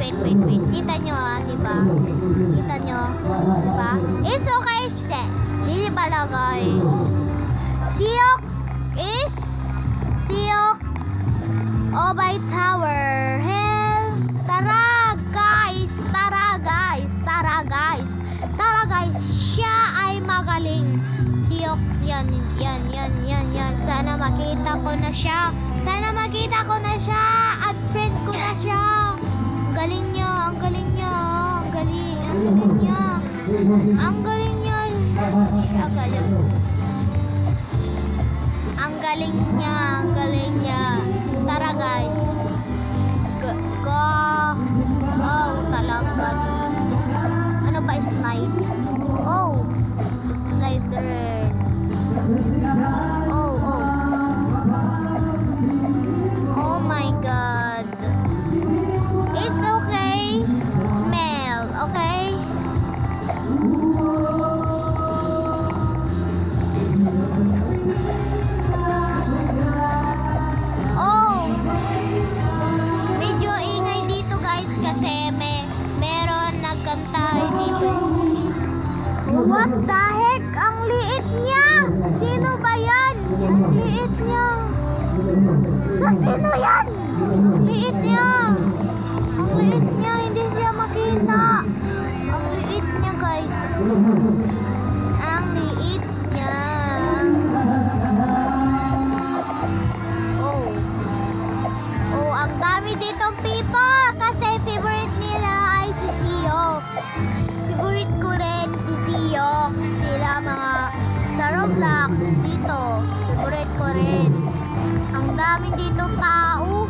wait. Kita nyo diba? Kita nyo, diba? It's okay, hindi pala guys. Siok is Siok Obay Tower. Hell, tara guys. Siya ay magaling. Siok, yan. Sana makita ko na siya. At friend ko na siya. Ang galing niya. Ang galing niya. Tara guys. Go. Oh, talaga dito. Ano ba slide? Oh, slider. Oh my god. It's okay. Smell, okay? Oh. Medyo ingay dito guys kasi meron nagkanta dito. What the heck? Ang liit niya. Sino ba yan? Ang liit niya. Sino yan? Ang liit niya. Hindi siya makita. Ang liit niya guys. Oh, ang dami ditong people kasi favorite nila ay si Siok. Favorite ko rin si Siok. Sila mga sa Roblox dito. Favorite ko rin. Ang dami dito tao.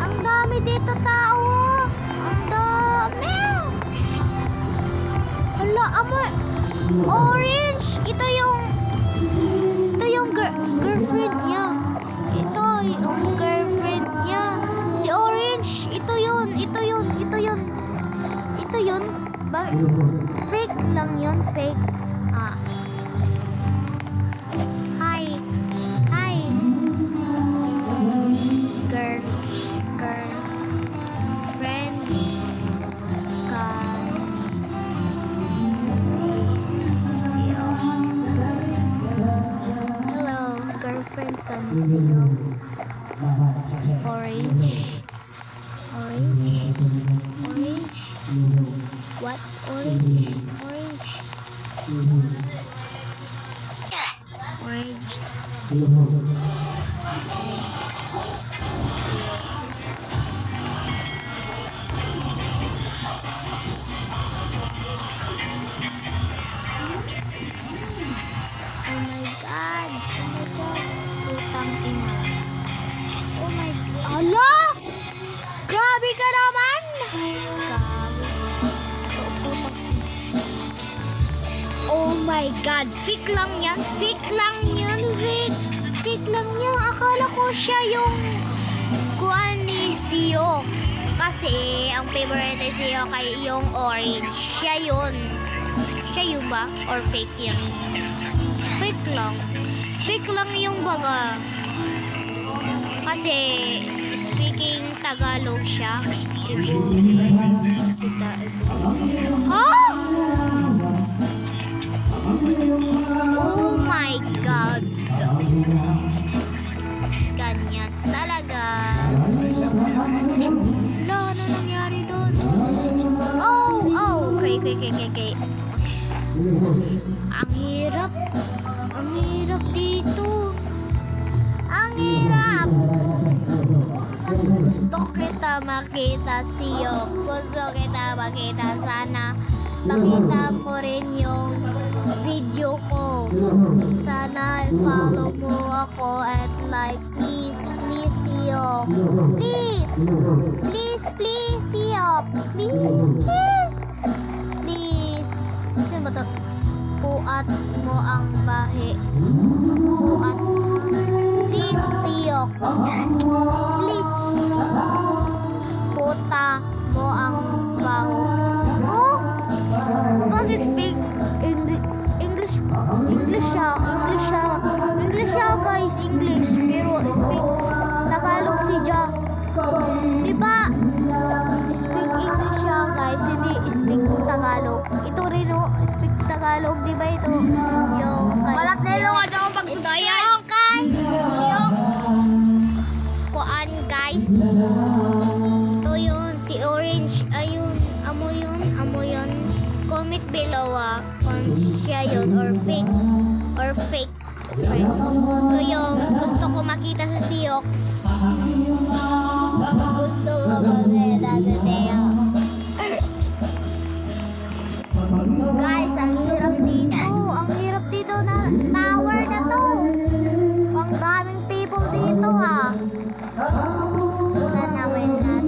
Ang dami dito tao. Ang dami. Hala, amoy. Orange. Ito yung girlfriend niya. Ito yung girlfriend niya. Si Orange. Ito yun. Fake lang yun. Fake. Hi. Girlfriend Hello, girlfriend Kanzio. Orange. What? Orange. Oh my God. Putang ina. Oh my God. Hala! Grabe ka naman! Oh my God. Fake lang yan. Fake lang yan. Akala ko siya yung kuwan ni Siok. Kasi ang favorite ni Siok ay yung orange. Siya yun ba? Or fake yan? Fake lang yung baga. Kasi speaking Tagalog siya. Oh my God. Ganyan talaga. Ano nangyari doon? Oh, okay. Ang hirap dito. Gusto kita makita, Siok. Sana pakita mo rin yung video ko. Sana follow mo ako at like, please, Siok. Please, Siok. Please. Sino ba ito? Puat mo ang bahe. Please, Siok. Please. Puta mo ang baho. Oh! Bakit speak English siya guys, English. Pero speak Tagalog siya. Diba? loob, di ba ito? Yung Balat na ilong at ako ito pagsudsay. yung kay Siyok. Kuan guys. Ito yun, si Orange. Ayun, amo yun. Comment below kung siya yun or fake. Friend. Ito yung gusto ko makita sa Siyok. Gusto ko makita sa Siyok. Guys, ang hirap dito. Ang hirap dito na tower na to. Ang daming people dito ah. Tanawin natin.